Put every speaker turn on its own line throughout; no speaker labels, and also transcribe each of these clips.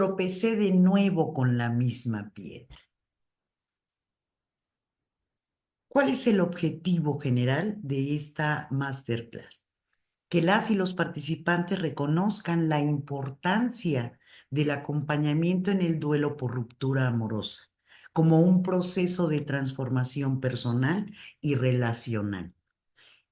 tropecé de nuevo con la misma piedra. ¿Cuál es el objetivo general de esta masterclass? Que las y los participantes reconozcan la importancia del acompañamiento en el duelo por ruptura amorosa como un proceso de transformación personal y relacional,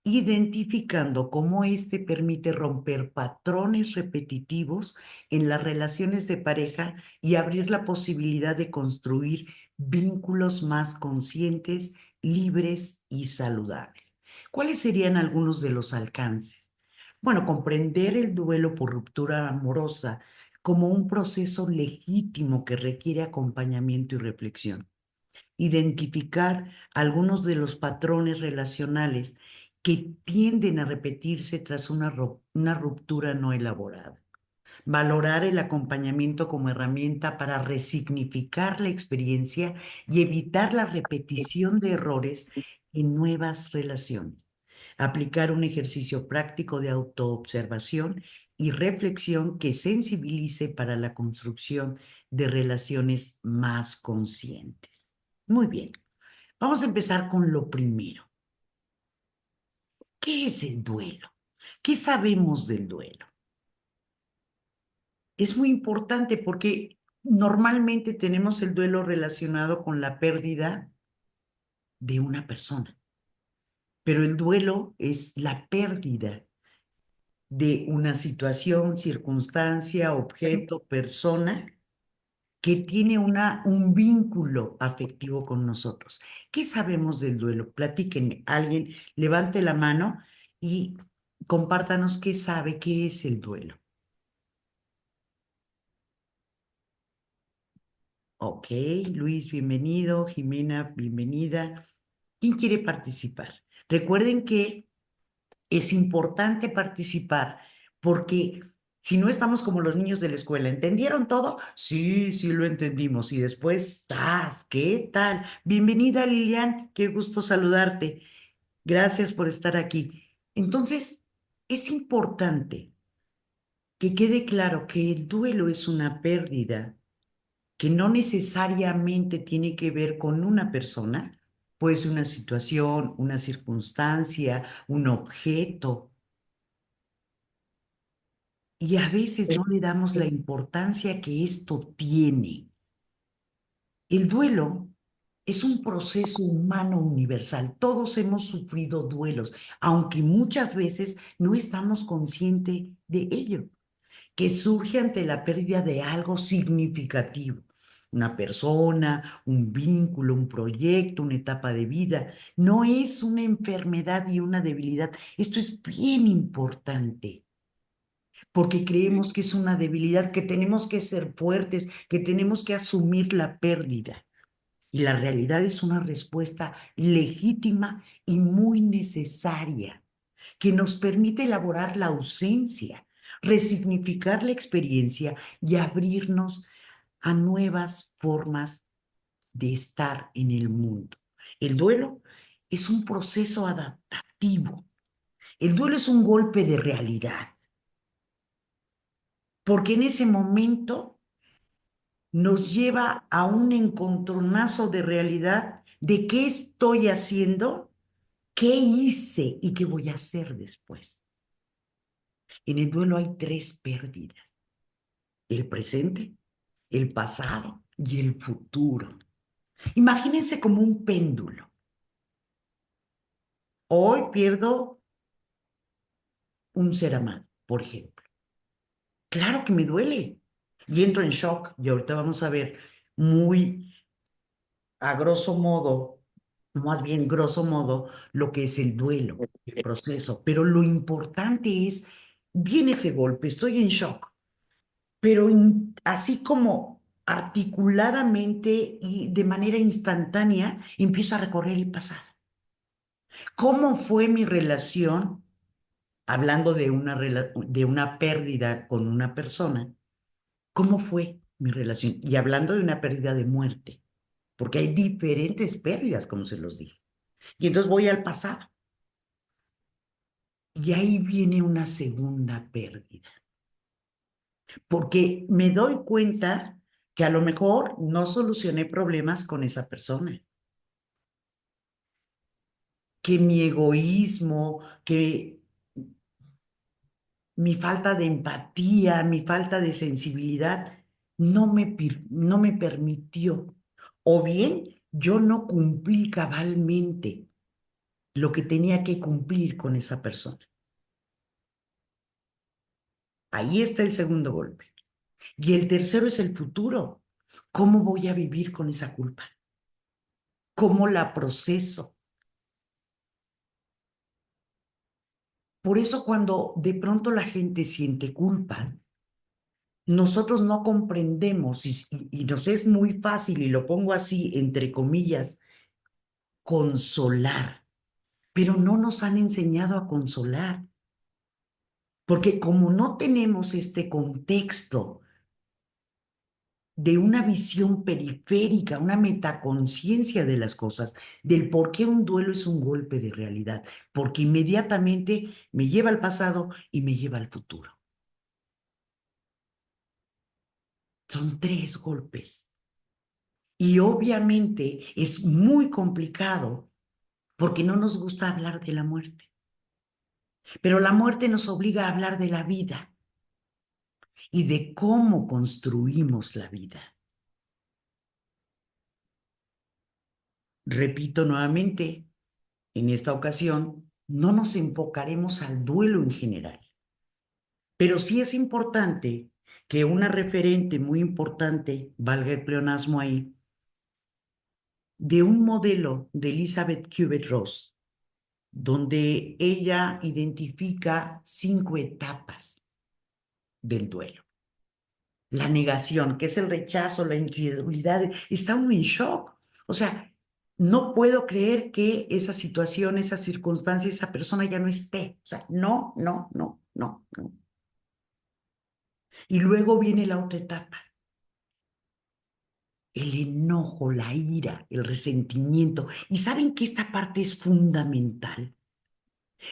identificando cómo éste permite romper patrones repetitivos en las relaciones de pareja y abrir la posibilidad de construir vínculos más conscientes, libres y saludables. ¿Cuáles serían algunos de los alcances? Bueno, comprender el duelo por ruptura amorosa como un proceso legítimo que requiere acompañamiento y reflexión. Identificar algunos de los patrones relacionales que tienden a repetirse tras una ruptura no elaborada. Valorar el acompañamiento como herramienta para resignificar la experiencia y evitar la repetición de errores en nuevas relaciones. Aplicar un ejercicio práctico de autoobservación y reflexión que sensibilice para la construcción de relaciones más conscientes. Muy bien, vamos a empezar con lo primero. ¿Qué es el duelo? ¿Qué sabemos del duelo? Es muy importante porque normalmente tenemos el duelo relacionado con la pérdida de una persona, pero el duelo es la pérdida de una situación, circunstancia, objeto, persona que tiene un vínculo afectivo con nosotros. ¿Qué sabemos del duelo? Platíquenme. Alguien levante la mano y compártanos qué sabe, qué es el duelo. Ok, Luis, bienvenido. Jimena, bienvenida. ¿Quién quiere participar? Recuerden que es importante participar porque si no estamos como los niños de la escuela, ¿entendieron todo? Sí, sí lo entendimos. Y después, ¡zas! ¿Qué tal? Bienvenida, Lilian, qué gusto saludarte. Gracias por estar aquí. Entonces, es importante que quede claro que el duelo es una pérdida que no necesariamente tiene que ver con una persona, puede ser una situación, una circunstancia, un objeto, y a veces no le damos la importancia que esto tiene. El duelo es un proceso humano universal. Todos hemos sufrido duelos, aunque muchas veces no estamos conscientes de ello, que surge ante la pérdida de algo significativo. Una persona, un vínculo, un proyecto, una etapa de vida. No es una enfermedad y una debilidad. Esto es bien importante porque creemos que es una debilidad, que tenemos que ser fuertes, que tenemos que asumir la pérdida. Y la realidad es una respuesta legítima y muy necesaria, que nos permite elaborar la ausencia, resignificar la experiencia y abrirnos a nuevas formas de estar en el mundo. El duelo es un proceso adaptativo. El duelo es un golpe de realidad, porque en ese momento nos lleva a un encontronazo de realidad de qué estoy haciendo, qué hice y qué voy a hacer después. En el duelo hay tres pérdidas: el presente, el pasado y el futuro. Imagínense como un péndulo. Hoy pierdo un ser amado, por ejemplo. Claro que me duele y entro en shock, y ahorita vamos a ver muy a grosso modo, más bien grosso modo, lo que es el duelo, el proceso. Pero lo importante es, viene ese golpe, estoy en shock, pero así como articuladamente y de manera instantánea, empiezo a recorrer el pasado. ¿Cómo fue mi relación, hablando de de una pérdida con una persona? ¿Cómo fue mi relación? Y hablando de una pérdida de muerte, porque hay diferentes pérdidas, como se los dije. Y entonces voy al pasado. Y ahí viene una segunda pérdida. porque me doy cuenta que a lo mejor no solucioné problemas con esa persona, que mi egoísmo, que mi falta de empatía, mi falta de sensibilidad no me permitió. O bien yo no cumplí cabalmente lo que tenía que cumplir con esa persona. Ahí está el segundo golpe. Y el tercero es el futuro. ¿Cómo voy a vivir con esa culpa? ¿Cómo la proceso? Por eso cuando de pronto la gente siente culpa, nosotros no comprendemos y nos es muy fácil, y lo pongo así, entre comillas, consolar, pero no nos han enseñado a consolar, porque como no tenemos este contexto de una visión periférica, una metaconciencia de las cosas, del por qué un duelo es un golpe de realidad, porque inmediatamente me lleva al pasado y me lleva al futuro. Son tres golpes. Y obviamente es muy complicado porque no nos gusta hablar de la muerte. Pero la muerte nos obliga a hablar de la vida y de cómo construimos la vida. Repito nuevamente, en esta ocasión no nos enfocaremos al duelo en general, pero sí es importante que una referente muy importante, valga el pleonasmo ahí, de un modelo de Elizabeth Kubler-Ross, donde ella identifica 5 etapas del duelo. La negación, que es el rechazo, la incredulidad, está uno en shock. O sea, no puedo creer que esa situación, esa circunstancia, esa persona ya no esté. O sea, no, no, no, no, no. Y luego viene la otra etapa, el enojo, la ira, el resentimiento. Y saben que esta parte es fundamental,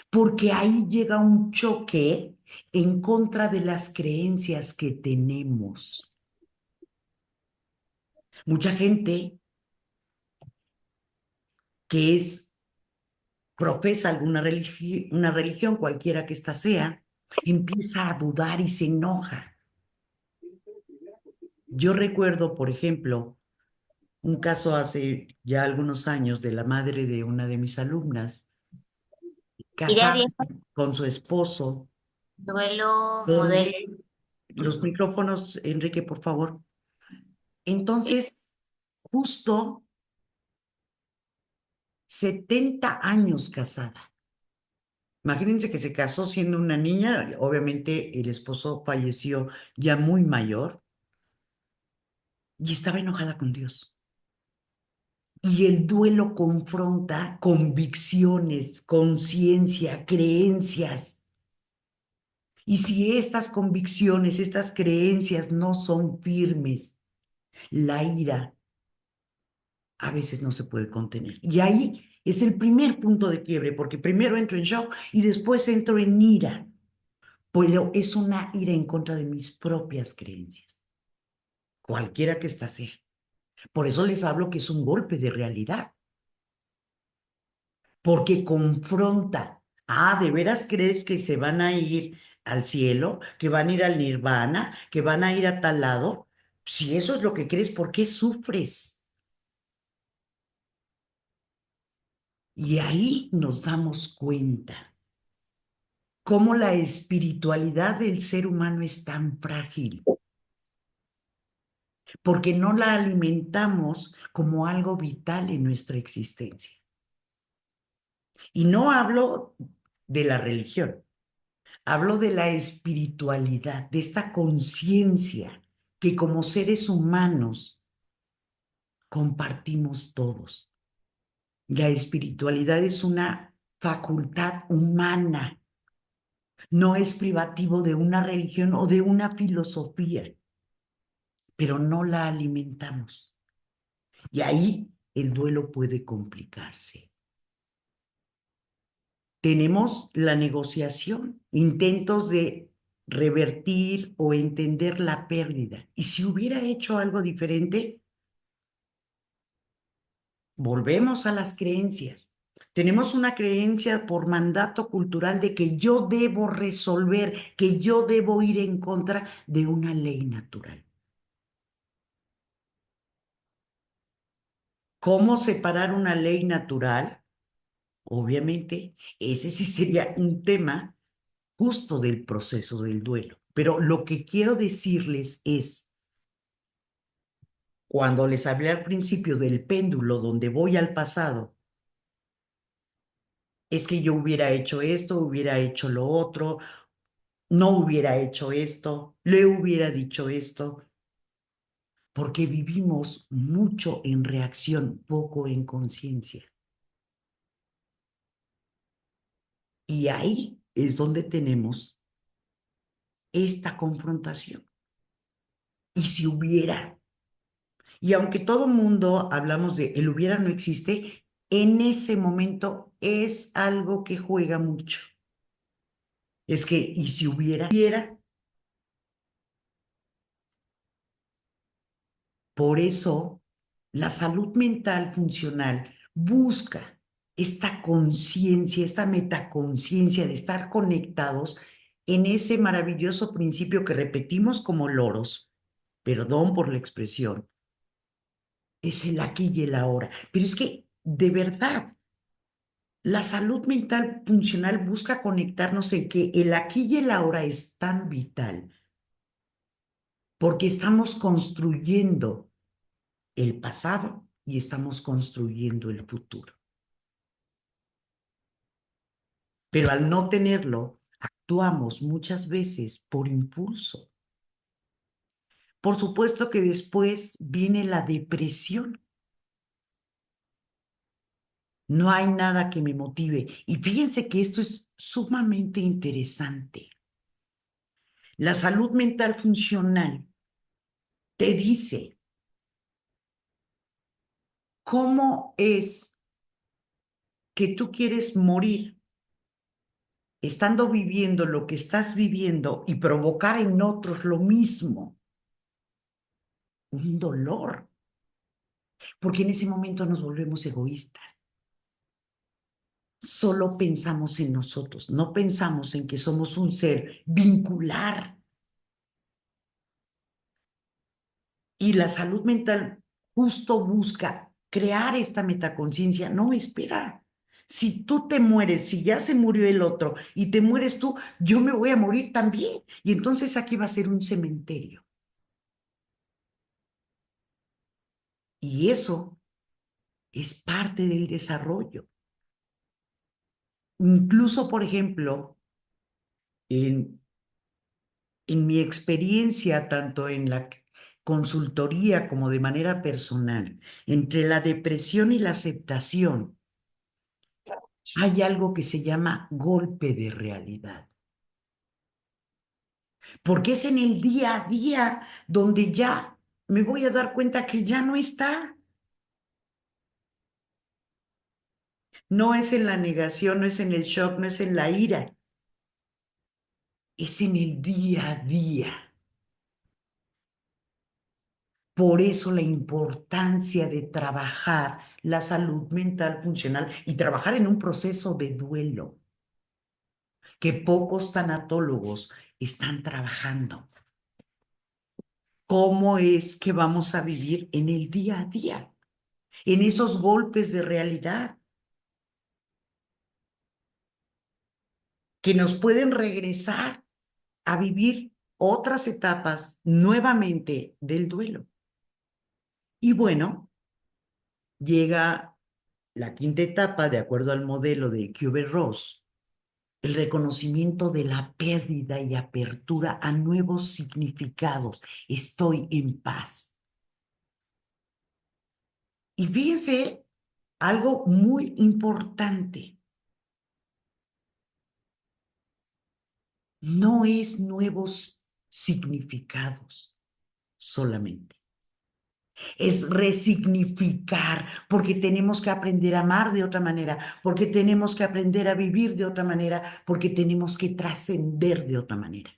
porque ahí llega un choque en contra de las creencias que tenemos. Mucha gente que profesa una religión, cualquiera que ésta sea, empieza a dudar y se enoja. Yo recuerdo, por ejemplo, un caso hace ya algunos años de la madre de una de mis alumnas,
Iré
casada
bien,
con su esposo,
duelo, modelo.
donde los micrófonos, Enrique, por favor. Entonces, justo 70 años casada. Imagínense que se casó siendo una niña, obviamente el esposo falleció ya muy mayor y estaba enojada con Dios. Y el duelo confronta convicciones, conciencia, creencias. Y si estas convicciones, estas creencias no son firmes, la ira a veces no se puede contener. Y ahí es el primer punto de quiebre, porque primero entro en shock y después entro en ira. Pero es una ira en contra de mis propias creencias, cualquiera que ésta sea. Por eso les hablo que es un golpe de realidad, porque confronta. Ah, ¿de veras crees que se van a ir al cielo, que van a ir al nirvana, que van a ir a tal lado? Si eso es lo que crees, ¿por qué sufres? Y ahí nos damos cuenta cómo la espiritualidad del ser humano es tan frágil, porque no la alimentamos como algo vital en nuestra existencia. Y no hablo de la religión, hablo de la espiritualidad, de esta conciencia que como seres humanos compartimos todos. La espiritualidad es una facultad humana, no es privativo de una religión o de una filosofía, pero no la alimentamos. Y ahí el duelo puede complicarse. Tenemos la negociación, intentos de revertir o entender la pérdida. Y si hubiera hecho algo diferente, volvemos a las creencias. Tenemos una creencia por mandato cultural de que yo debo resolver, que yo debo ir en contra de una ley natural. ¿Cómo separar una ley natural? Obviamente, ese sí sería un tema justo del proceso del duelo. Pero lo que quiero decirles es, cuando les hablé al principio del péndulo donde voy al pasado, es que yo hubiera hecho esto, hubiera hecho lo otro, no hubiera hecho esto, le hubiera dicho esto, porque vivimos mucho en reacción, poco en conciencia. Y ahí es donde tenemos esta confrontación. ¿Y si hubiera? Y aunque todo mundo hablamos de el hubiera no existe, en ese momento es algo que juega mucho. Es que, ¿y si hubiera? Por eso, la salud mental funcional busca esta conciencia, esta metaconciencia de estar conectados en ese maravilloso principio que repetimos como loros, perdón por la expresión, es el aquí y el ahora. Pero es que, de verdad, la salud mental funcional busca conectarnos en que el aquí y el ahora es tan vital porque estamos construyendo el pasado y estamos construyendo el futuro. Pero al no tenerlo, actuamos muchas veces por impulso. Por supuesto que después viene la depresión. No hay nada que me motive. Y fíjense que esto es sumamente interesante. La salud mental funcional te dice cómo es que tú quieres morir estando viviendo lo que estás viviendo y provocar en otros lo mismo, un dolor, porque en ese momento nos volvemos egoístas. Solo pensamos en nosotros, no pensamos en que somos un ser vincular. Y la salud mental justo busca crear esta metaconciencia. No, espera. Si tú te mueres, si ya se murió el otro y te mueres tú, yo me voy a morir también. Y entonces aquí va a ser un cementerio. Y eso es parte del desarrollo. Incluso, por ejemplo, en, en mi experiencia, tanto en la consultoría como de manera personal, entre la depresión y la aceptación, hay algo que se llama golpe de realidad. Porque es en el día a día donde ya me voy a dar cuenta que ya no está. No es en la negación, no es en el shock, no es en la ira. Es en el día a día. Por eso la importancia de trabajar la salud mental funcional y trabajar en un proceso de duelo que pocos tanatólogos están trabajando. ¿Cómo es que vamos a vivir en el día a día, en esos golpes de realidad que nos pueden regresar a vivir otras etapas nuevamente del duelo? Y bueno, llega la quinta etapa, de acuerdo al modelo de Kübler-Ross, el reconocimiento de la pérdida y apertura a nuevos significados. Estoy en paz. Y fíjense algo muy importante. No es nuevos significados solamente. Es resignificar, porque tenemos que aprender a amar de otra manera, porque tenemos que aprender a vivir de otra manera, porque tenemos que trascender de otra manera.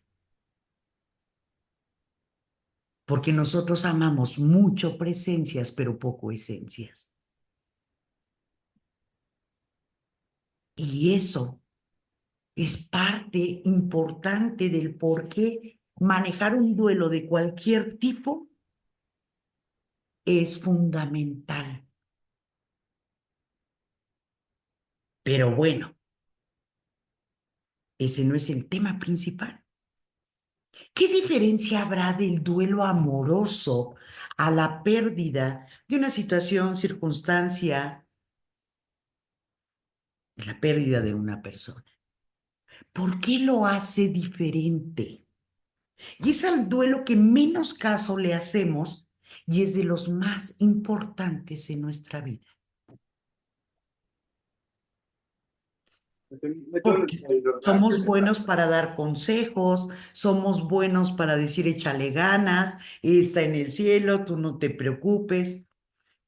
porque nosotros amamos mucho presencias, pero poco esencias. Y eso es parte importante del por qué manejar un duelo de cualquier tipo es fundamental. Pero bueno, ese no es el tema principal. ¿Qué diferencia habrá del duelo amoroso a la pérdida de una situación, circunstancia, la pérdida de una persona? ¿Por qué lo hace diferente? Y es al duelo que menos caso le hacemos y es de los más importantes en nuestra vida. Porque somos buenos para dar consejos, somos buenos para decir échale ganas, está en el cielo, tú no te preocupes.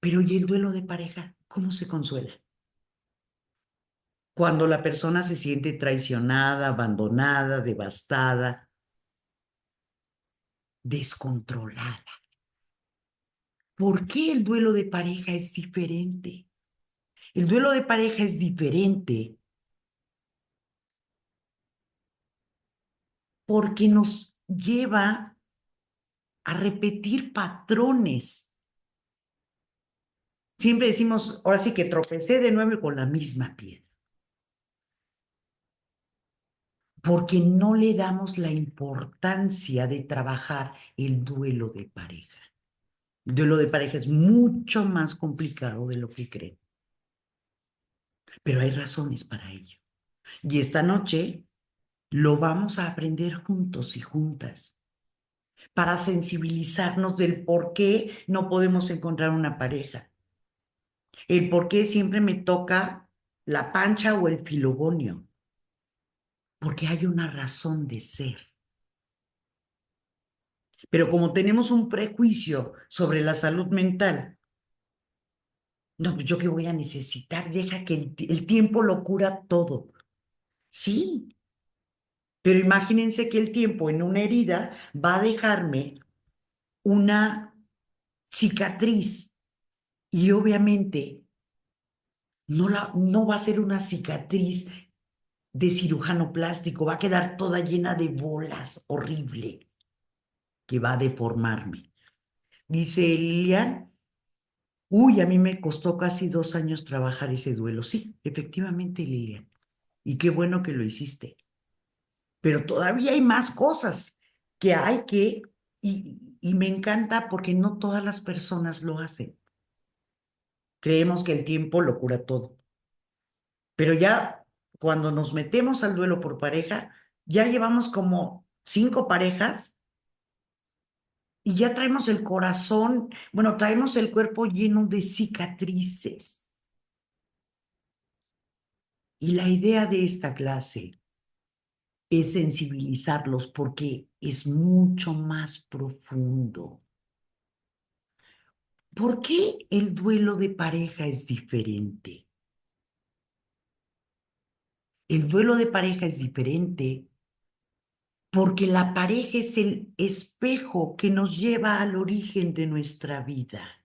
Pero ¿y el duelo de pareja? ¿Cómo se consuela? Cuando la persona se siente traicionada, abandonada, devastada, descontrolada. ¿Por qué el duelo de pareja es diferente? El duelo de pareja es diferente porque nos lleva a repetir patrones. Siempre decimos, ahora sí que tropecé de nuevo con la misma piedra, porque no le damos la importancia de trabajar el duelo de pareja. El duelo de pareja es mucho más complicado de lo que creen, pero hay razones para ello. Y esta noche lo vamos a aprender juntos y juntas para sensibilizarnos del por qué no podemos encontrar una pareja, el por qué siempre me toca la pancha o el filogonio, porque hay una razón de ser. Pero como tenemos un prejuicio sobre la salud mental, no, pues yo qué voy a necesitar, deja que el tiempo lo cura todo. Sí, pero imagínense que el tiempo en una herida va a dejarme una cicatriz y obviamente no va a ser una cicatriz de cirujano plástico, va a quedar toda llena de bolas, horrible, que va a deformarme. Dice Lilian, uy, a mí me costó casi 2 años trabajar ese duelo. Sí, efectivamente, Lilian. Y qué bueno que lo hiciste. Pero todavía hay más cosas que hay que, y me encanta porque no todas las personas lo hacen. Creemos que el tiempo lo cura todo. Pero ya cuando nos metemos al duelo por pareja, ya llevamos como 5 parejas y ya traemos el corazón, bueno, traemos el cuerpo lleno de cicatrices. Y la idea de esta clase es sensibilizarlos porque es mucho más profundo. ¿Por qué el duelo de pareja es diferente? El duelo de pareja es diferente porque la pareja es el espejo que nos lleva al origen de nuestra vida,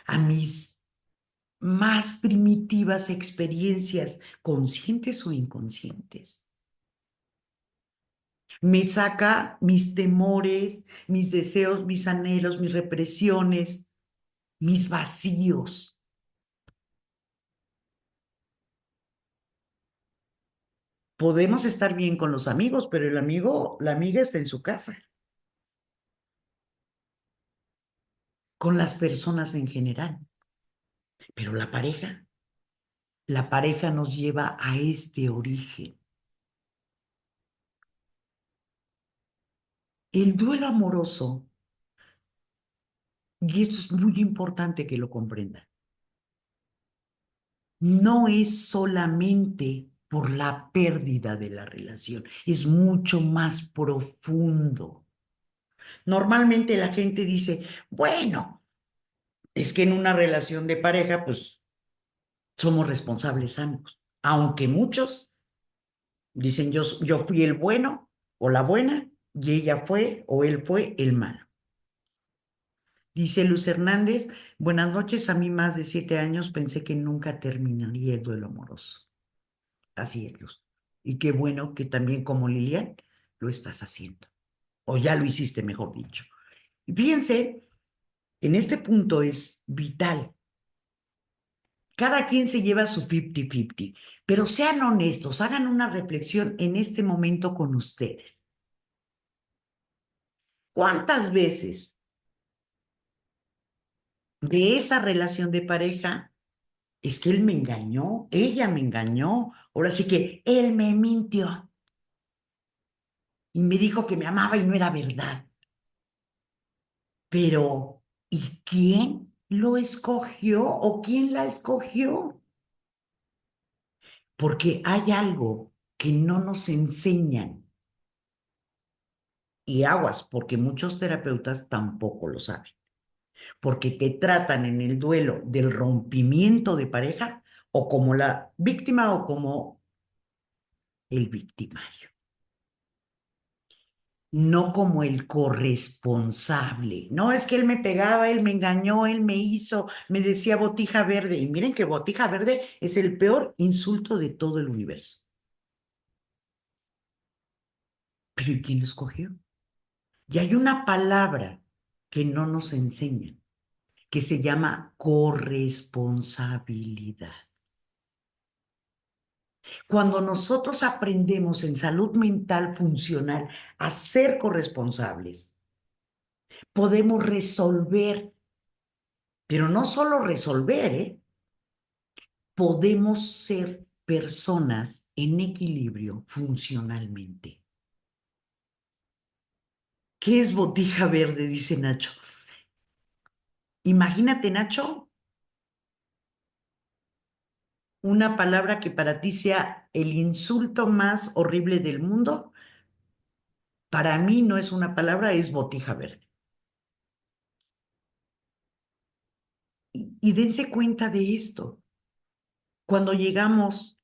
a mis más primitivas experiencias, conscientes o inconscientes. Me saca mis temores, mis deseos, mis anhelos, mis represiones, mis vacíos. Podemos estar bien con los amigos, pero el amigo, la amiga está en su casa. Con las personas en general. Pero la pareja nos lleva a este origen. El duelo amoroso, y esto es muy importante que lo comprendan, no es solamente por la pérdida de la relación, es mucho más profundo. Normalmente la gente dice, bueno, es que en una relación de pareja, pues somos responsables ambos, aunque muchos dicen yo fui el bueno o la buena, y ella fue o él fue el malo. Dice Luz Hernández, buenas noches, a mí más de 7 años pensé que nunca terminaría el duelo amoroso. Así es, Luz. Y qué bueno que también como Lilian lo estás haciendo, o ya lo hiciste, mejor dicho. Y fíjense, en este punto es vital. Cada quien se lleva su 50-50, pero sean honestos, hagan una reflexión en este momento con ustedes. ¿Cuántas veces de esa relación de pareja es que él me engañó, ella me engañó, ahora sí que él me mintió y me dijo que me amaba y no era verdad? Pero, ¿y quién lo escogió o quién la escogió? Porque hay algo que no nos enseñan. Y aguas, porque muchos terapeutas tampoco lo saben, porque te tratan en el duelo del rompimiento de pareja o como la víctima o como el victimario, no como el corresponsable. No es que él me pegaba, él me engañó, él me hizo, me decía botija verde. Y miren que botija verde es el peor insulto de todo el universo. Pero ¿y quién lo escogió? Y hay una palabra que no nos enseñan, que se llama corresponsabilidad. Cuando nosotros aprendemos en salud mental funcional a ser corresponsables, podemos resolver, pero no solo resolver, podemos ser personas en equilibrio funcionalmente. ¿Qué es botija verde? Dice Nacho. Imagínate, Nacho, una palabra que para ti sea el insulto más horrible del mundo. Para mí no es una palabra, es botija verde. Y dense cuenta de esto. Cuando llegamos,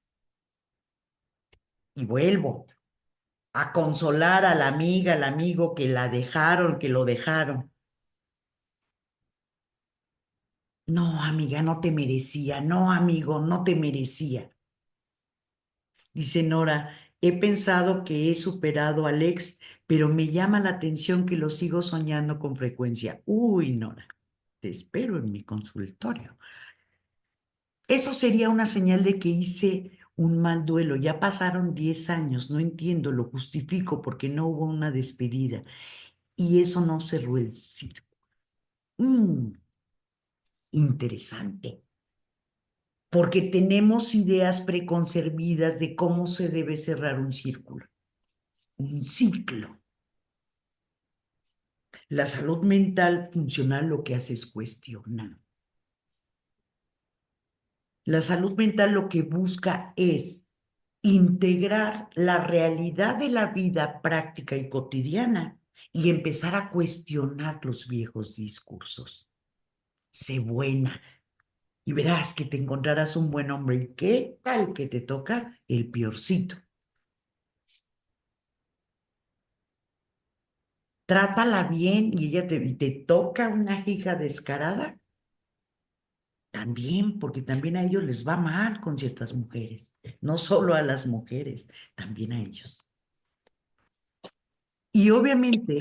y vuelvo, a consolar a la amiga, al amigo que la dejaron, que lo dejaron. No, amiga, no te merecía. No, amigo, no te merecía. Dice Nora, he pensado que he superado al ex, pero me llama la atención que lo sigo soñando con frecuencia. Uy, Nora, te espero en mi consultorio. Eso sería una señal de que hice un mal duelo. Ya pasaron 10 años, no entiendo, lo justifico porque no hubo una despedida y eso no cerró el círculo. Interesante, porque tenemos ideas preconcebidas de cómo se debe cerrar un círculo, un ciclo. La salud mental funcional lo que hace es cuestionar. La salud mental lo que busca es integrar la realidad de la vida práctica y cotidiana y empezar a cuestionar los viejos discursos. Sé buena y verás que te encontrarás un buen hombre. ¿Y qué tal que te toca el peorcito? Trátala bien y ella te toca una hija descarada. También, porque también a ellos les va mal con ciertas mujeres, no solo a las mujeres, también a ellos. Y obviamente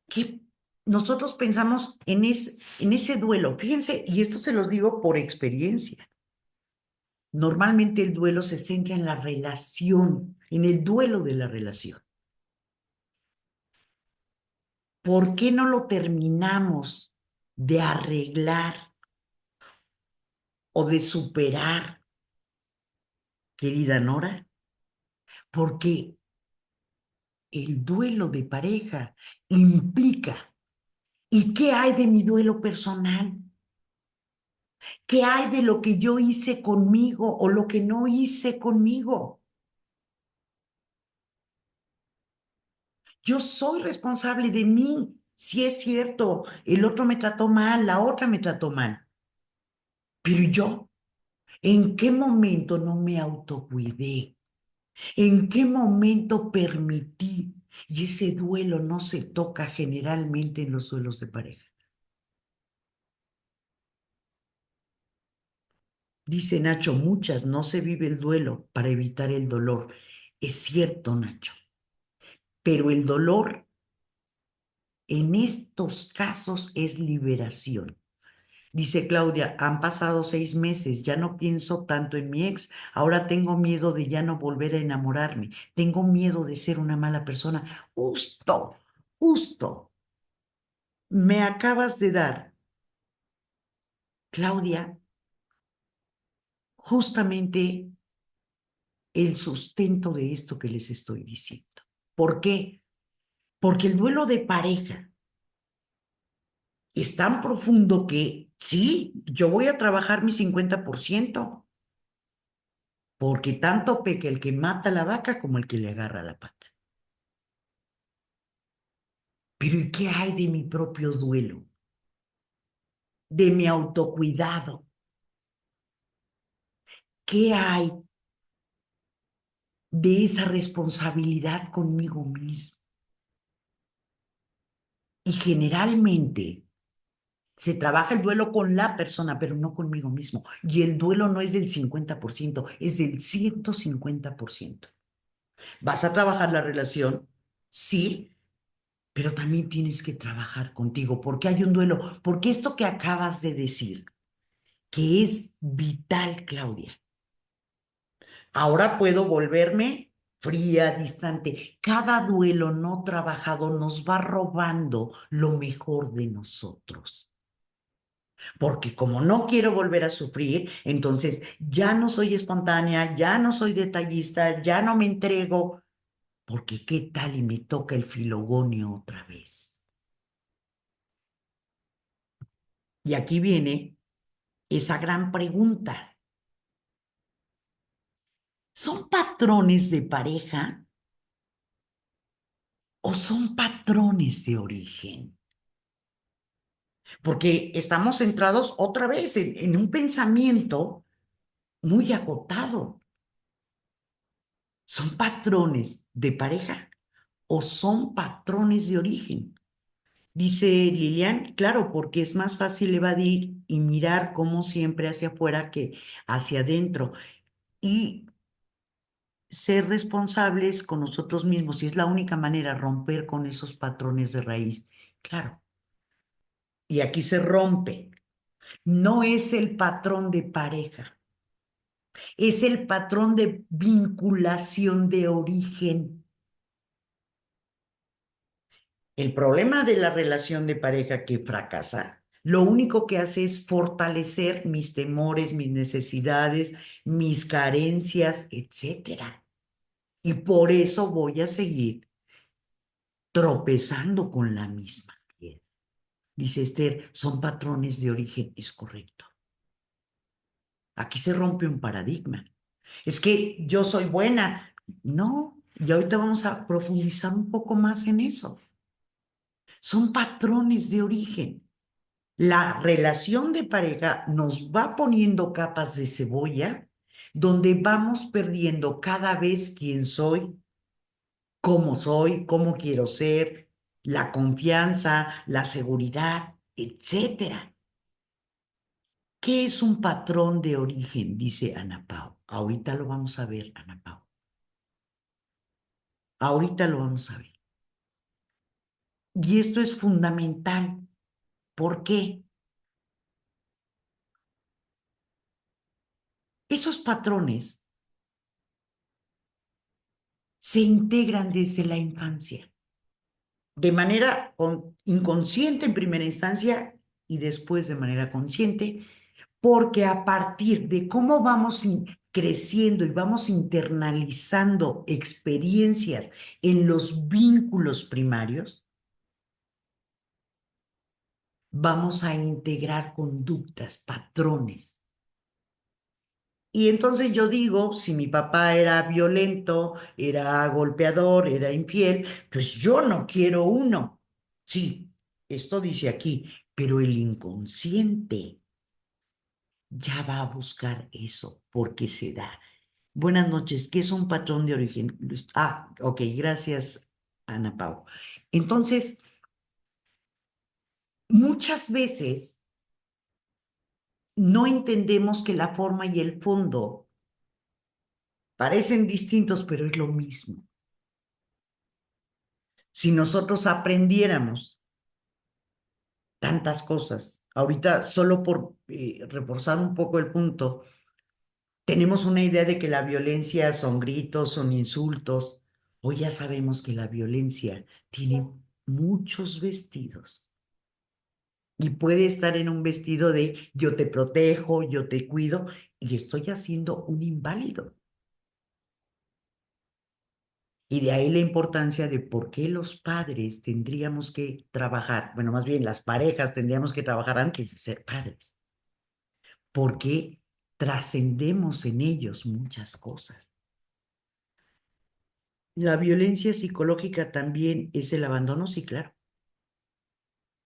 que nosotros pensamos en ese duelo. Fíjense, y esto se los digo por experiencia. Normalmente el duelo se centra en la relación, en el duelo de la relación. ¿Por qué no lo terminamos de arreglar o de superar, querida Nora? Porque el duelo de pareja implica, ¿y qué hay de mi duelo personal? ¿Qué hay de lo que yo hice conmigo o lo que no hice conmigo? Yo soy responsable de mí. Si es cierto, el otro me trató mal, la otra me trató mal. Pero yo, ¿en qué momento no me autocuidé? ¿En qué momento permití? Y ese duelo no se toca generalmente en los duelos de pareja. Dice Nacho, muchas, no se vive el duelo para evitar el dolor. Es cierto, Nacho, pero el dolor en estos casos es liberación. Dice Claudia, han pasado 6 meses, ya no pienso tanto en mi ex, ahora tengo miedo de ya no volver a enamorarme, tengo miedo de ser una mala persona. Justo, justo, me acabas de dar, Claudia, justamente el sustento de esto que les estoy diciendo. ¿Por qué? Porque el duelo de pareja es tan profundo que sí, yo voy a trabajar mi 50%, porque tanto peca el que mata la vaca como el que le agarra la pata. Pero ¿y qué hay de mi propio duelo? De mi autocuidado. ¿Qué hay de esa responsabilidad conmigo mismo? Y generalmente se trabaja el duelo con la persona, pero no conmigo mismo. Y el duelo no es del 50%, es del 150%. ¿Vas a trabajar la relación? Sí, pero también tienes que trabajar contigo, porque hay un duelo, porque esto que acabas de decir, que es vital, Claudia. Ahora puedo volverme fría, distante. Cada duelo no trabajado nos va robando lo mejor de nosotros. Porque como no quiero volver a sufrir, entonces ya no soy espontánea, ya no soy detallista, ya no me entrego, porque qué tal y me toca el filogonio otra vez. Y aquí viene esa gran pregunta. ¿Son patrones de pareja o son patrones de origen? Porque estamos centrados otra vez en un pensamiento muy agotado. ¿Son patrones de pareja o son patrones de origen? Dice Lilian, claro, porque es más fácil evadir y mirar como siempre hacia afuera que hacia adentro y ser responsables con nosotros mismos. Y es la única manera romper con esos patrones de raíz. Claro. Y aquí se rompe. No es el patrón de pareja, es el patrón de vinculación de origen. El problema de la relación de pareja que fracasa, lo único que hace es fortalecer mis temores, mis necesidades, mis carencias, etcétera. Y por eso voy a seguir tropezando con la misma piedra. Dice Esther, son patrones de origen, es correcto. Aquí se rompe un paradigma. Es que yo soy buena. No, y ahorita vamos a profundizar un poco más en eso. Son patrones de origen. La relación de pareja nos va poniendo capas de cebolla donde vamos perdiendo cada vez quién soy, cómo quiero ser, la confianza, la seguridad, etcétera. ¿Qué es un patrón de origen? Dice Ana Pao. Ahorita lo vamos a ver, Ana Pao. Ahorita lo vamos a ver. Y esto es fundamental. ¿Por qué? Esos patrones se integran desde la infancia, de manera inconsciente en primera instancia y después de manera consciente, porque a partir de cómo vamos creciendo y vamos internalizando experiencias en los vínculos primarios, vamos a integrar conductas, patrones. Y entonces yo digo, si mi papá era violento, era golpeador, era infiel, pues yo no quiero uno. Sí, esto dice aquí, pero el inconsciente ya va a buscar eso porque se da. Buenas noches. ¿Qué es un patrón de origen? Ok, gracias, Ana Pau. Entonces, muchas veces no entendemos que la forma y el fondo parecen distintos, pero es lo mismo. Si nosotros aprendiéramos tantas cosas, ahorita solo por reforzar un poco el punto, tenemos una idea de que la violencia son gritos, son insultos. Hoy ya sabemos que la violencia tiene muchos vestidos y puede estar en un vestido de yo te protejo, yo te cuido y estoy haciendo un inválido. Y de ahí la importancia de por qué los padres tendríamos que trabajar, bueno, más bien las parejas tendríamos que trabajar antes de ser padres, porque trascendemos en ellos muchas cosas. La violencia psicológica también es el abandono, sí, claro,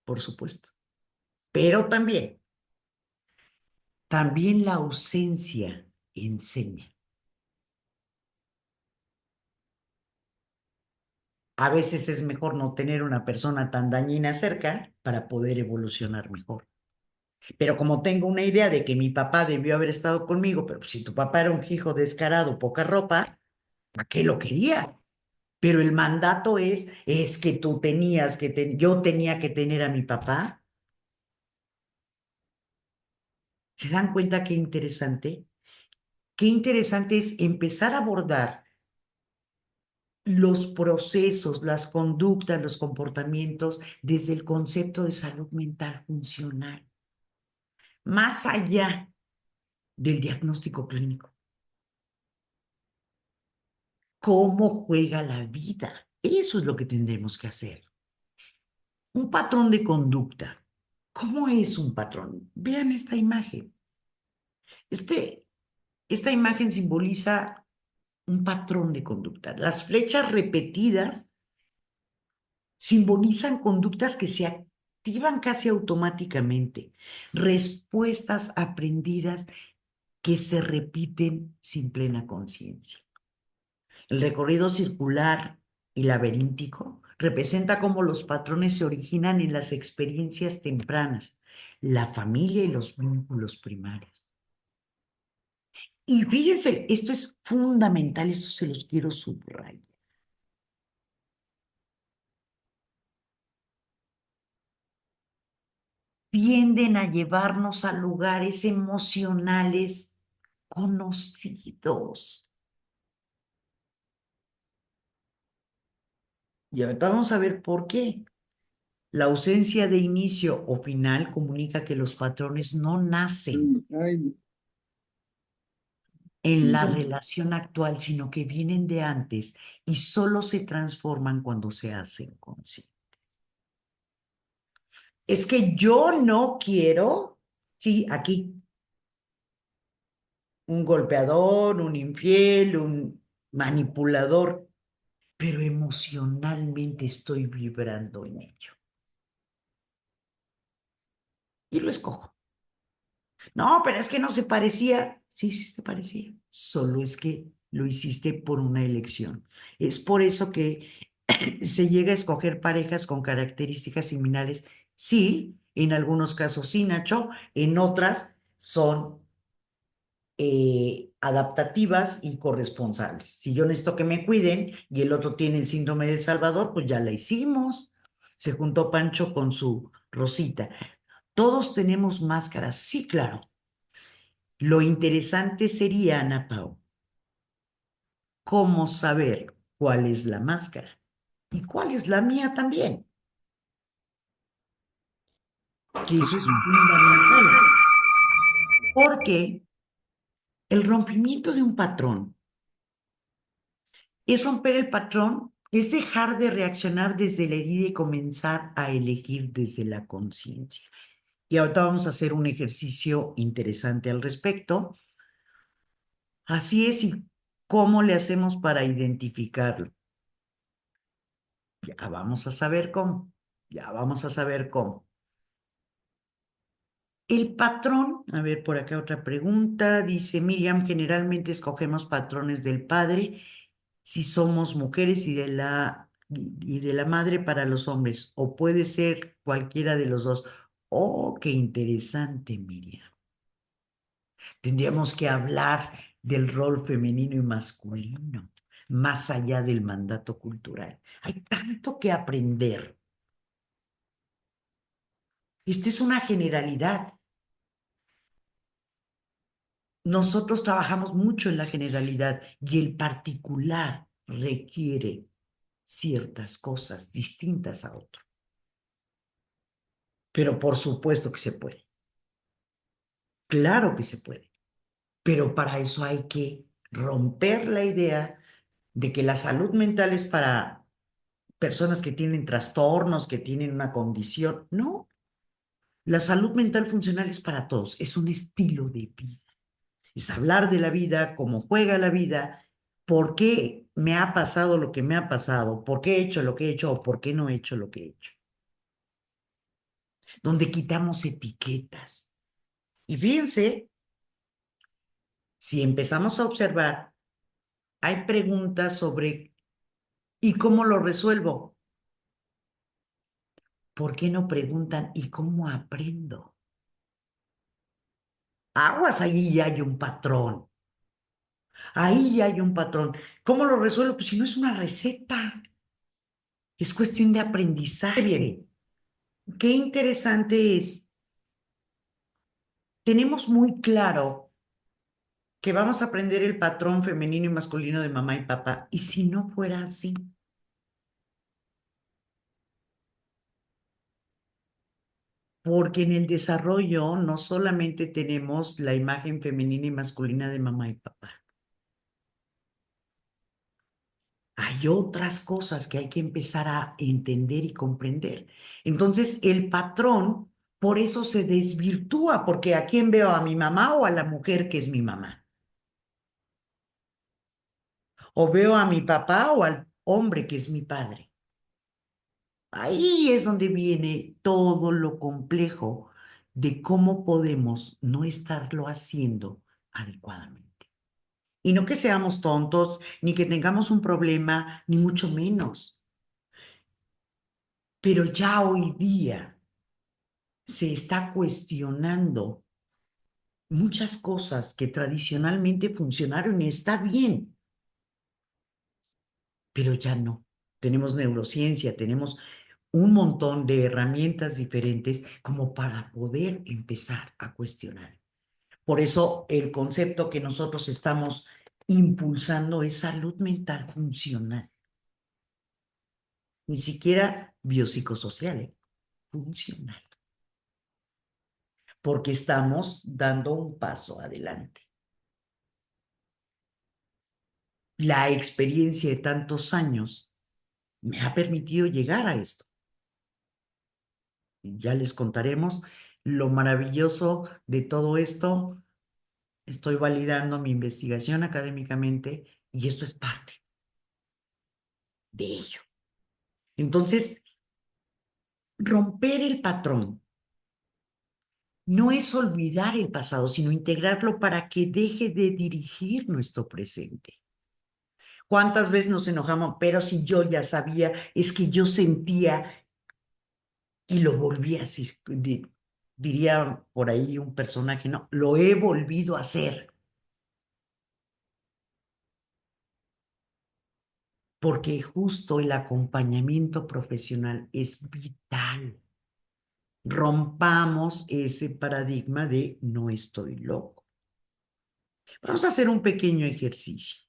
por supuesto. Pero también la ausencia enseña. A veces es mejor no tener una persona tan dañina cerca para poder evolucionar mejor. Pero como tengo una idea de que mi papá debió haber estado conmigo, pero si tu papá era un hijo descarado, poca ropa, ¿para qué lo querías? Pero el mandato es que tú tenías que, yo tenía que tener a mi papá. ¿Se dan cuenta qué interesante? Qué interesante es empezar a abordar los procesos, las conductas, los comportamientos desde el concepto de salud mental funcional, más allá del diagnóstico clínico. ¿Cómo juega la vida? Eso es lo que tendremos que hacer. Un patrón de conducta. ¿Cómo es un patrón? Vean esta imagen. Este, esta imagen simboliza un patrón de conducta. Las flechas repetidas simbolizan conductas que se activan casi automáticamente, respuestas aprendidas que se repiten sin plena conciencia. El recorrido circular y laberíntico representa cómo los patrones se originan en las experiencias tempranas, la familia y los vínculos primarios. Y fíjense, esto es fundamental, esto se los quiero subrayar. Tienden a llevarnos a lugares emocionales conocidos. Y ahorita vamos a ver por qué. La ausencia de inicio o final comunica que los patrones no nacen
Ay,
en la
híjole.
relación actual, sino que vienen de antes y solo se transforman cuando se hacen conscientes. Es que yo no quiero, sí, aquí, un golpeador, un infiel, un manipulador, pero emocionalmente estoy vibrando en ello. Y lo escojo. No, pero es que no se parecía. Sí, sí se parecía. Solo es que lo hiciste por una elección. Es por eso que se llega a escoger parejas con características similares. Sí, en algunos casos sí, Nacho, en otras son adaptativas y corresponsables. Si yo necesito que me cuiden y el otro tiene el síndrome del Salvador, pues ya la hicimos. Se juntó Pancho con su Rosita. Todos tenemos máscaras, sí, claro. Lo interesante sería, Ana Pau, cómo saber cuál es la máscara y cuál es la mía también, que eso es fundamental, porque el rompimiento de un patrón es romper el patrón, es dejar de reaccionar desde la herida y comenzar a elegir desde la conciencia. Y ahorita vamos a hacer un ejercicio interesante al respecto. Así es, ¿y cómo le hacemos para identificarlo? Ya vamos a saber cómo. Ya vamos a saber cómo. El patrón, a ver, por acá otra pregunta, dice Miriam, generalmente escogemos patrones del padre si somos mujeres y de la madre para los hombres, o puede ser cualquiera de los dos. Oh, qué interesante, Miriam. Tendríamos que hablar del rol femenino y masculino, más allá del mandato cultural. Hay tanto que aprender. Esta es una generalidad. Nosotros trabajamos mucho en la generalidad y el particular requiere ciertas cosas distintas a otro. Pero por supuesto que se puede. Claro que se puede. Pero para eso hay que romper la idea de que la salud mental es para personas que tienen trastornos, que tienen una condición. No, la salud mental funcional es para todos. Es un estilo de vida. Es hablar de la vida, cómo juega la vida, por qué me ha pasado lo que me ha pasado, por qué he hecho lo que he hecho o por qué no he hecho lo que he hecho. Donde quitamos etiquetas. Y fíjense, si empezamos a observar, hay preguntas sobre ¿y cómo lo resuelvo? ¿Por qué no preguntan ¿y cómo aprendo? Aguas, ahí ya hay un patrón. Ahí ya hay un patrón. ¿Cómo lo resuelvo? Pues si no es una receta, es cuestión de aprendizaje. Bien, qué interesante es. Tenemos muy claro que vamos a aprender el patrón femenino y masculino de mamá y papá. ¿Y si no fuera así? Porque en el desarrollo no solamente tenemos la imagen femenina y masculina de mamá y papá. Hay otras cosas que hay que empezar a entender y comprender. Entonces, el patrón, por eso se desvirtúa, porque ¿a quién veo? ¿A mi mamá o a la mujer que es mi mamá? ¿O veo a mi papá o al hombre que es mi padre? Ahí es donde viene todo lo complejo de cómo podemos no estarlo haciendo adecuadamente. Y no que seamos tontos, ni que tengamos un problema, ni mucho menos. Pero ya hoy día se está cuestionando muchas cosas que tradicionalmente funcionaron y está bien, pero ya no. Tenemos neurociencia, tenemos un montón de herramientas diferentes como para poder empezar a cuestionar. Por eso el concepto que nosotros estamos impulsando es salud mental funcional, ni siquiera biopsicosocial, funcional, porque estamos dando un paso adelante. La experiencia de tantos años me ha permitido llegar a esto. Ya les contaremos lo maravilloso de todo esto. Estoy validando mi investigación académicamente y esto es parte de ello. Entonces, romper el patrón no es olvidar el pasado, sino integrarlo para que deje de dirigir nuestro presente. ¿Cuántas veces nos enojamos? Pero si yo ya sabía, es que yo sentía y lo volví a decir. Diría por ahí un personaje, no, lo he volvido a hacer, porque justo el acompañamiento profesional es vital. Rompamos ese paradigma de no estoy loco. Vamos a hacer un pequeño ejercicio.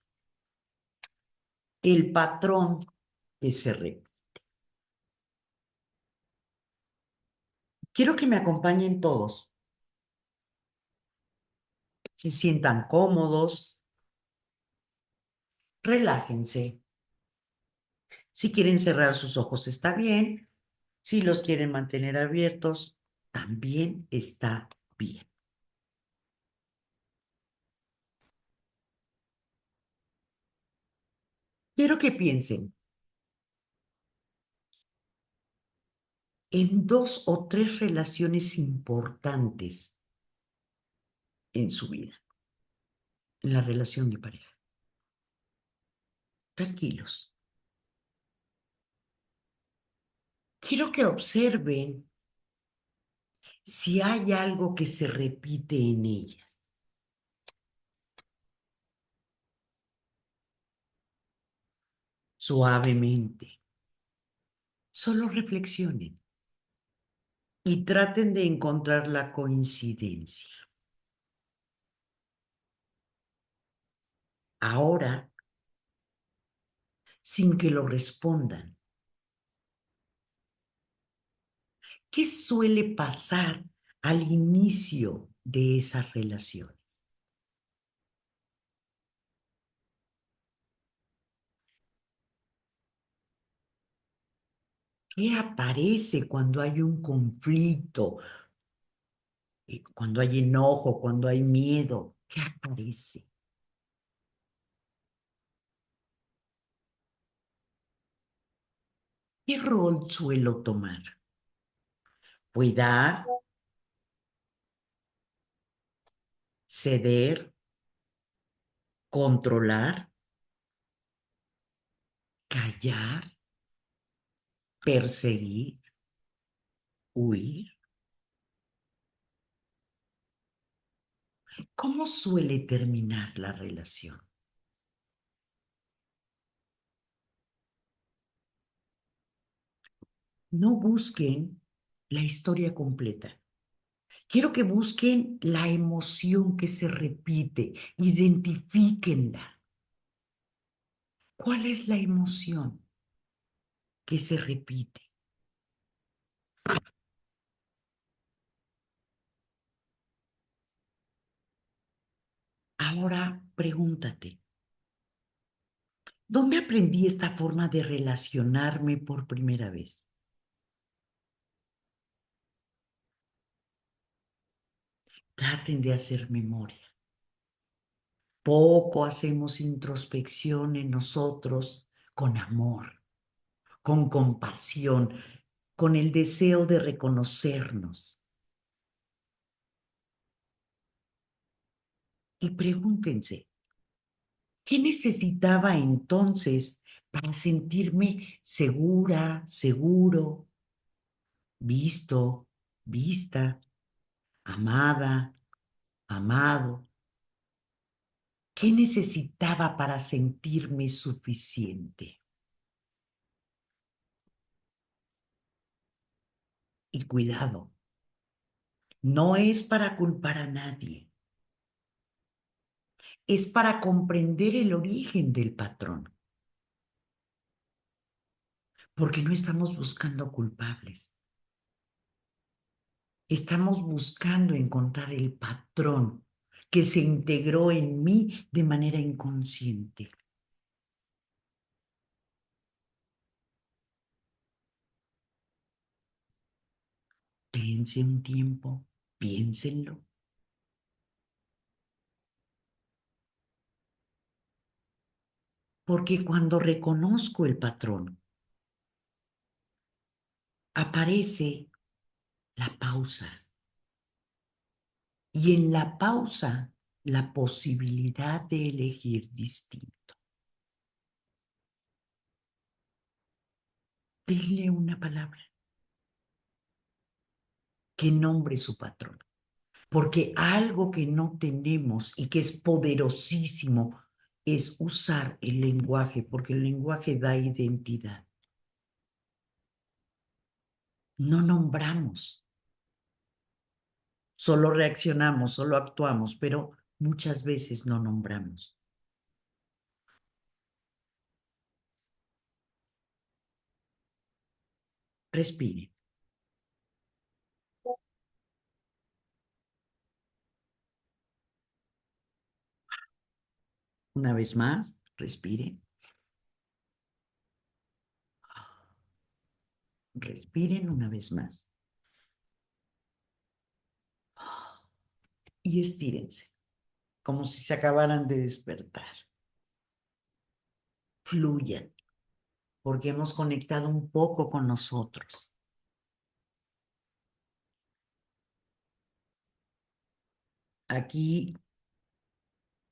El patrón que se repite. Quiero que me acompañen todos. Se sientan cómodos, relájense. Si quieren cerrar sus ojos, está bien. Si los quieren mantener abiertos, también está bien. Quiero que piensen en dos o tres relaciones importantes en su vida, en la relación de pareja. Tranquilos. Quiero que observen si hay algo que se repite en ellas. Suavemente. Solo reflexionen y traten de encontrar la coincidencia. Ahora, sin que lo respondan, ¿qué suele pasar al inicio de esa relación? ¿Qué aparece cuando hay un conflicto, cuando hay enojo, cuando hay miedo? ¿Qué aparece? ¿Qué rol suelo tomar? ¿Cuidar? ¿Ceder? ¿Controlar? ¿Callar? ¿Perseguir? ¿Huir? ¿Cómo suele terminar la relación? No busquen la historia completa. Quiero que busquen la emoción que se repite, identifíquenla. ¿Cuál es la emoción que se repite? Ahora pregúntate, ¿dónde aprendí esta forma de relacionarme por primera vez? Traten de hacer memoria. Poco hacemos introspección en nosotros con amor, con compasión, con el deseo de reconocernos. Y pregúntense, ¿qué necesitaba entonces para sentirme segura, seguro, visto, vista, amada, amado? ¿Qué necesitaba para sentirme suficiente? Y cuidado, no es para culpar a nadie, es para comprender el origen del patrón, porque no estamos buscando culpables. Estamos buscando encontrar el patrón que se integró en mí de manera inconsciente. Dense un tiempo, piénsenlo, porque cuando reconozco el patrón, aparece la pausa. Y en la pausa, la posibilidad de elegir distinto. Denle una palabra que nombre su patrón. Porque algo que no tenemos y que es poderosísimo es usar el lenguaje, porque el lenguaje da identidad. No nombramos, solo reaccionamos, solo actuamos, pero muchas veces no nombramos. Respire. Una vez más, respire. Respiren una vez más. Y estírense, como si se acabaran de despertar. Fluyan, porque hemos conectado un poco con nosotros. aquí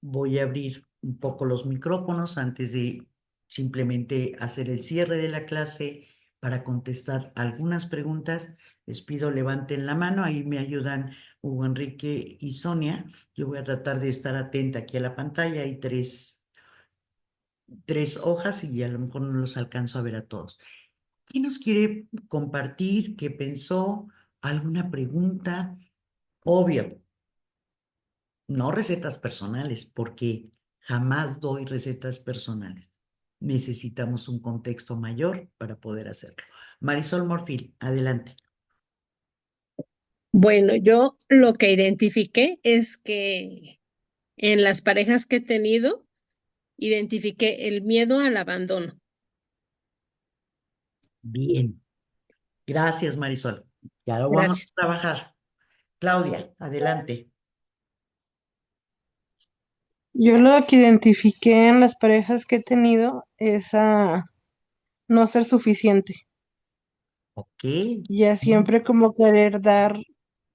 voy a abrir un poco los micrófonos antes de simplemente hacer el cierre de la clase para contestar algunas preguntas. Les pido levanten la mano, ahí me ayudan Hugo Enrique y Sonia. Yo voy a tratar de estar atenta aquí a la pantalla. Hay tres hojas y a lo mejor no los alcanzo a ver a todos. ¿Quién nos quiere compartir qué pensó? ¿Alguna pregunta? Obvio, no recetas personales, porque jamás doy recetas personales. Necesitamos un contexto mayor para poder hacerlo. Marisol Morfil, adelante.
Bueno, yo lo que identifiqué es que en las parejas que he tenido, identifiqué el miedo al abandono.
Bien, gracias Marisol. Ya lo vamos a
Gracias.
trabajar. Claudia, adelante.
Yo lo que identifiqué en las parejas que he tenido es a no ser suficiente
Ok,
y a siempre como querer dar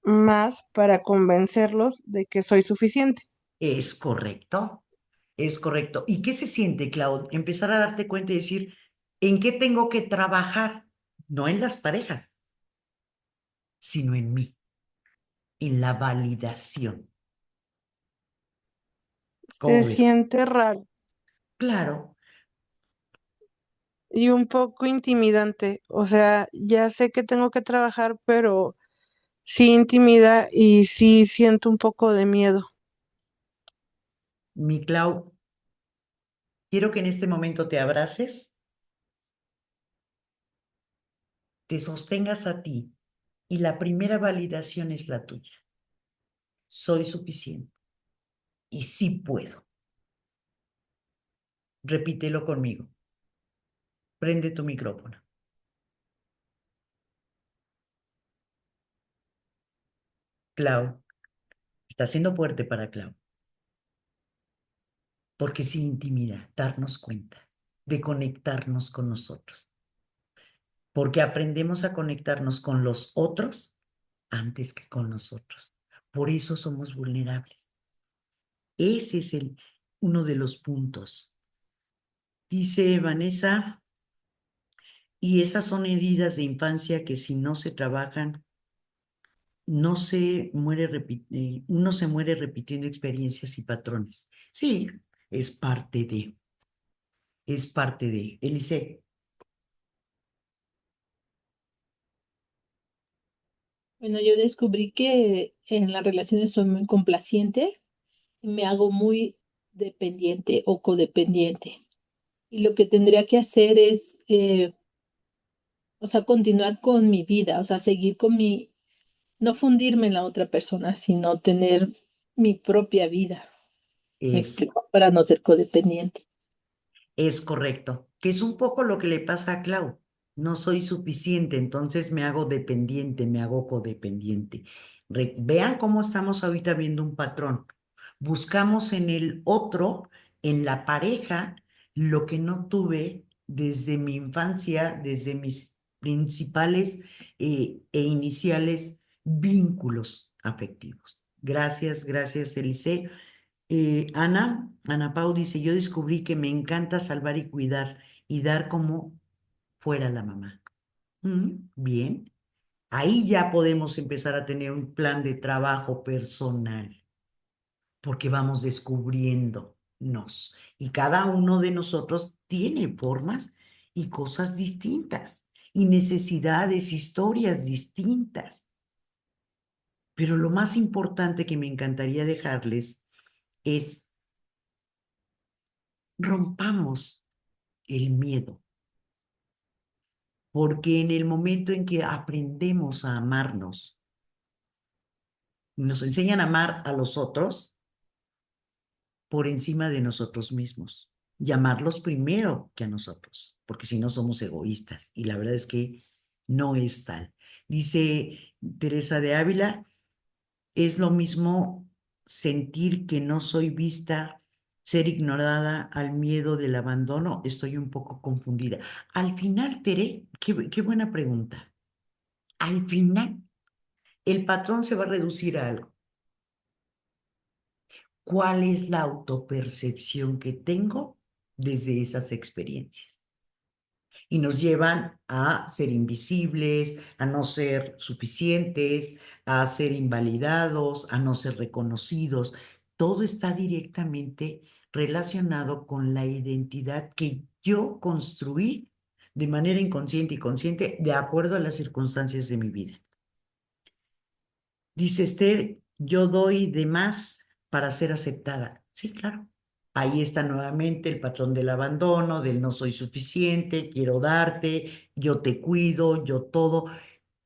más para convencerlos de que soy suficiente.
es correcto, es correcto. ¿Y qué se siente, Claudia? Empezar a darte cuenta y decir, ¿en qué tengo que trabajar? No en las parejas, sino en mí, en la validación.
Se
¿Cómo ves?
siente raro
Claro,
y un poco intimidante. O sea, ya sé que tengo que trabajar, pero sí intimida y sí siento un poco de miedo.
mi Clau, quiero que en este momento te abraces, te sostengas a ti y la primera validación es la tuya. Soy suficiente y sí puedo. Repítelo conmigo. Prende tu micrófono. Clau, está siendo fuerte para Clau, porque sí intimida darnos cuenta de conectarnos con nosotros, porque aprendemos a conectarnos con los otros antes que con nosotros. Por eso somos vulnerables. Ese es uno de los puntos. Dice Vanessa, y esas son heridas de infancia que si no se trabajan, no se muere uno se muere repitiendo experiencias y patrones. Sí, es parte de. Elise,
Bueno, yo descubrí que en las relaciones soy muy complaciente y me hago muy dependiente o codependiente. Y lo que tendría que hacer es, o sea, continuar con mi vida, o sea, seguir con no fundirme en la otra persona, sino tener mi propia vida. Me
es
explico, para no ser codependiente.
Es correcto, que es un poco lo que le pasa a Clau. No soy suficiente, entonces me hago dependiente, me hago codependiente. Vean cómo estamos ahorita viendo un patrón. Buscamos en el otro, en la pareja, lo que no tuve desde mi infancia, desde mis principales e iniciales vínculos afectivos. Gracias, gracias, Elise. Ana Pau dice, yo descubrí que me encanta salvar y cuidar y dar como fuera la mamá. Bien, ahí ya podemos empezar a tener un plan de trabajo personal, porque vamos descubriéndonos y cada uno de nosotros tiene formas y cosas distintas y necesidades, historias distintas. Pero lo más importante que me encantaría dejarles es rompamos el miedo, porque en el momento en que aprendemos a amarnos, nos enseñan a amar a los otros por encima de nosotros mismos y amarlos primero que a nosotros, porque si no somos egoístas y la verdad es que no es tal. Dice Teresa de Ávila, es lo mismo sentir que no soy vista, ser ignorada al miedo del abandono. Estoy un poco confundida. Al final, Tere, qué buena pregunta. Al final, el patrón se va a reducir a algo. cuál es la autopercepción que tengo desde esas experiencias. Y nos llevan a ser invisibles, a no ser suficientes, a ser invalidados, a no ser reconocidos. Todo está directamente relacionado con la identidad que yo construí de manera inconsciente y consciente de acuerdo a las circunstancias de mi vida. Dice Esther, yo doy de más para ser aceptada. Sí, claro. Ahí está nuevamente el patrón del abandono, del no soy suficiente, quiero darte, yo te cuido, yo todo.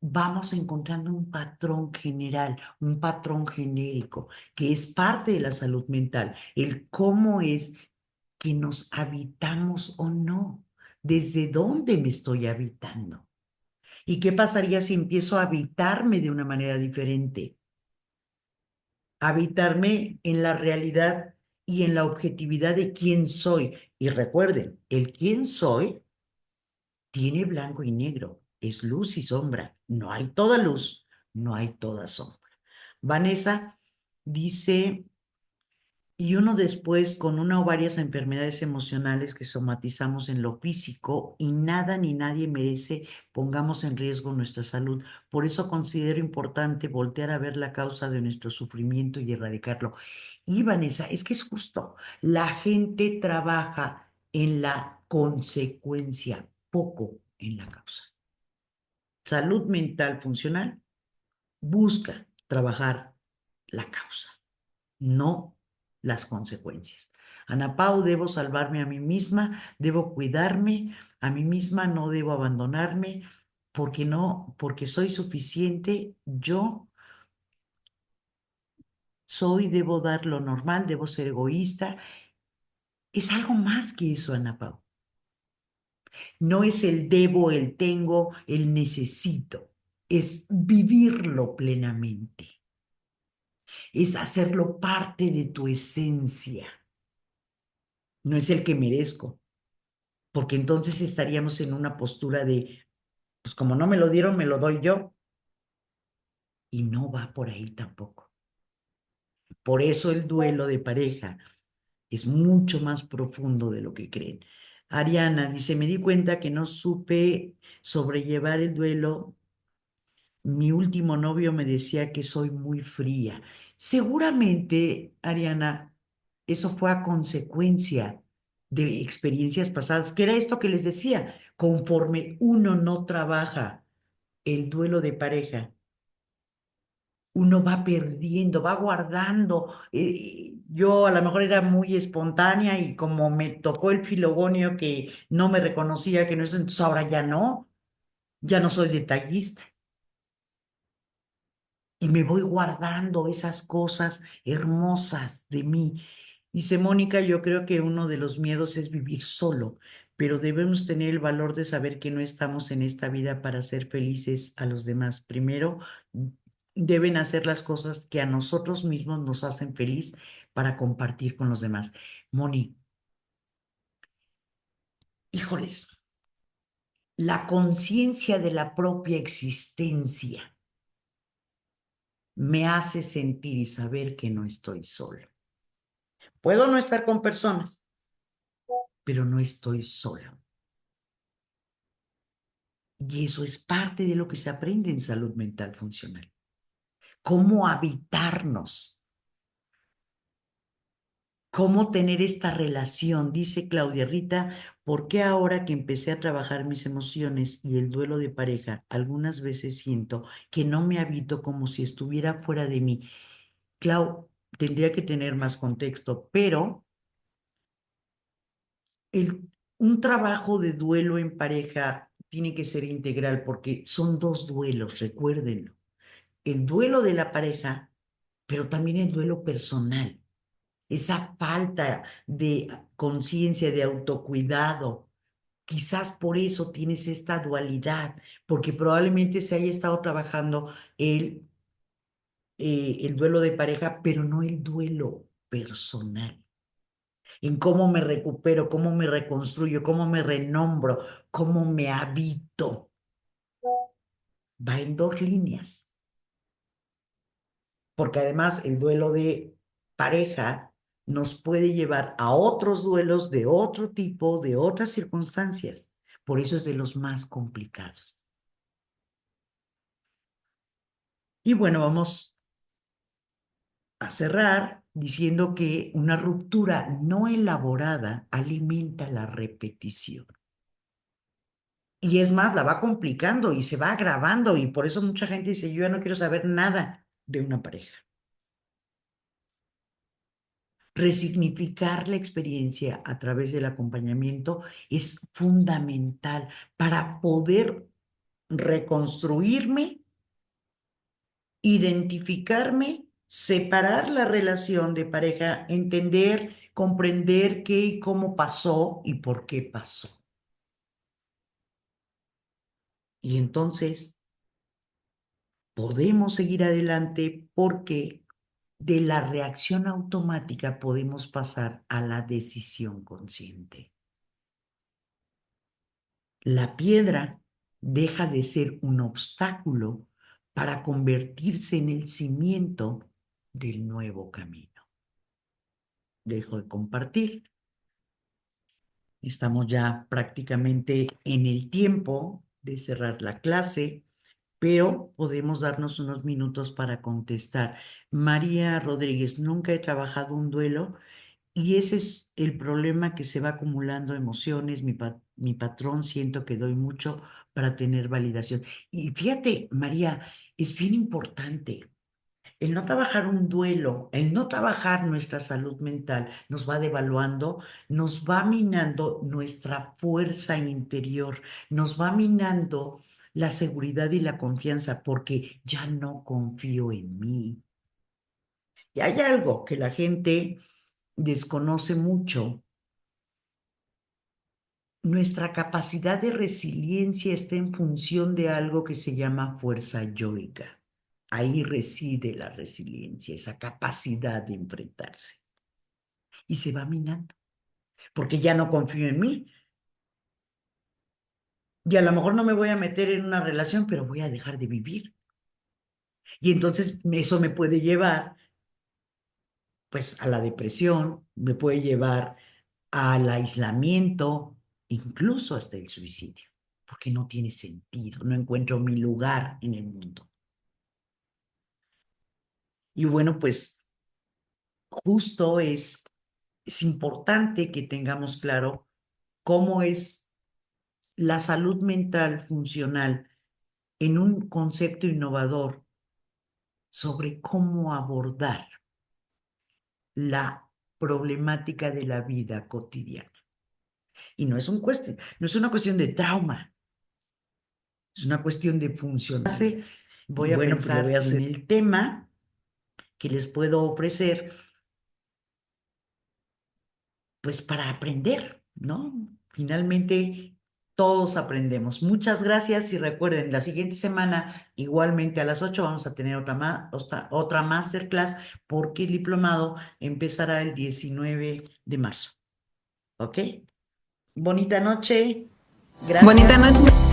Vamos encontrando un patrón general, un patrón genérico, que es parte de la salud mental, el cómo es que nos habitamos o no, desde dónde me estoy habitando. ¿Y qué pasaría si empiezo a habitarme de una manera diferente? Habitarme en la realidad y en la objetividad de quién soy. Y recuerden, el quién soy tiene blanco y negro, es luz y sombra. No hay toda luz, no hay toda sombra. Vanessa dice, y uno después con una o varias enfermedades emocionales que somatizamos en lo físico y nada ni nadie merece pongamos en riesgo nuestra salud. Por eso considero importante voltear a ver la causa de nuestro sufrimiento y erradicarlo. Y Vanessa, es que es justo, la gente trabaja en la consecuencia, poco en la causa. Salud mental funcional busca trabajar la causa, no las consecuencias. Ana Pau, debo salvarme a mí misma, debo cuidarme a mí misma, no debo abandonarme, porque no, porque soy suficiente, yo soy, debo dar lo normal, debo ser egoísta. Es algo más que eso, Ana Pau. No es el debo, el tengo, el necesito. Es vivirlo plenamente. Es hacerlo parte de tu esencia. No es el que merezco, porque entonces estaríamos en una postura de, pues como no me lo dieron, me lo doy yo. Y no va por ahí tampoco. Por eso el duelo de pareja es mucho más profundo de lo que creen. Ariana dice, me di cuenta que no supe sobrellevar el duelo. Mi último novio me decía que soy muy fría. Seguramente, Ariana, eso fue a consecuencia de experiencias pasadas, que era esto que les decía, conforme uno no trabaja el duelo de pareja, uno va perdiendo, va guardando. Yo a lo mejor era muy espontánea y como me tocó el filogonio que no me reconocía, que no es, entonces ahora ya no soy detallista. Y me voy guardando esas cosas hermosas de mí. Dice Mónica, yo creo que uno de los miedos es vivir solo, pero debemos tener el valor de saber que no estamos en esta vida para ser felices a los demás. Primero, deben hacer las cosas que a nosotros mismos nos hacen feliz para compartir con los demás. Moni, híjoles, la conciencia de la propia existencia me hace sentir y saber que no estoy solo. Puedo no estar con personas, pero no estoy solo. Y eso es parte de lo que se aprende en salud mental funcional. Cómo habitarnos, cómo tener esta relación. Dice Claudia Rita, ¿por qué ahora que empecé a trabajar mis emociones y el duelo de pareja, algunas veces siento que no me habito como si estuviera fuera de mí? Clau, tendría que tener más contexto, pero un trabajo de duelo en pareja tiene que ser integral porque son dos duelos, recuérdenlo. El duelo de la pareja, pero también el duelo personal. Esa falta de conciencia, de autocuidado. Quizás por eso tienes esta dualidad, porque probablemente se haya estado trabajando el duelo de pareja, pero no el duelo personal en cómo me recupero, cómo me reconstruyo, cómo me renombro, cómo me habito. Va en dos líneas. Porque además el duelo de pareja nos puede llevar a otros duelos de otro tipo, de otras circunstancias. Por eso es de los más complicados. Y bueno, vamos a cerrar diciendo que una ruptura no elaborada alimenta la repetición. Y es más, la va complicando y se va agravando, y por eso mucha gente dice, yo ya no quiero saber nada de una pareja. Resignificar la experiencia a través del acompañamiento es fundamental para poder reconstruirme, identificarme, separar la relación de pareja, entender, comprender qué y cómo pasó y por qué pasó. Y entonces podemos seguir adelante porque de la reacción automática podemos pasar a la decisión consciente. La piedra deja de ser un obstáculo para convertirse en el cimiento del nuevo camino. Dejo de compartir. Estamos ya prácticamente en el tiempo de cerrar la clase, pero podemos darnos unos minutos para contestar. María Rodríguez, nunca he trabajado un duelo y ese es el problema, que se va acumulando emociones. Mi patrón, siento que doy mucho para tener validación. Y fíjate, María, es bien importante. El no trabajar un duelo, el no trabajar nuestra salud mental, nos va devaluando, nos va minando nuestra fuerza interior, nos va minando la seguridad y la confianza, porque ya no confío en mí. Y hay algo que la gente desconoce mucho. Nuestra capacidad de resiliencia está en función de algo que se llama fuerza yoica. Ahí reside la resiliencia, esa capacidad de enfrentarse. Y se va minando, porque ya no confío en mí. Y a lo mejor no me voy a meter en una relación, pero voy a dejar de vivir. Y entonces eso me puede llevar, pues, a la depresión, me puede llevar al aislamiento, incluso hasta el suicidio, porque no tiene sentido, no encuentro mi lugar en el mundo. Y bueno, pues justo es importante que tengamos claro cómo es la salud mental funcional en un concepto innovador sobre cómo abordar la problemática de la vida cotidiana. Y no es una cuestión de trauma, es una cuestión de función. Voy a pensar en el tema que les puedo ofrecer, pues para aprender, ¿no? Finalmente, todos aprendemos. Muchas gracias y recuerden, la siguiente semana, igualmente a las 8, vamos a tener otra masterclass, porque el diplomado empezará el 19 de marzo. ¿Ok? Bonita noche. Gracias.
Bonita noche.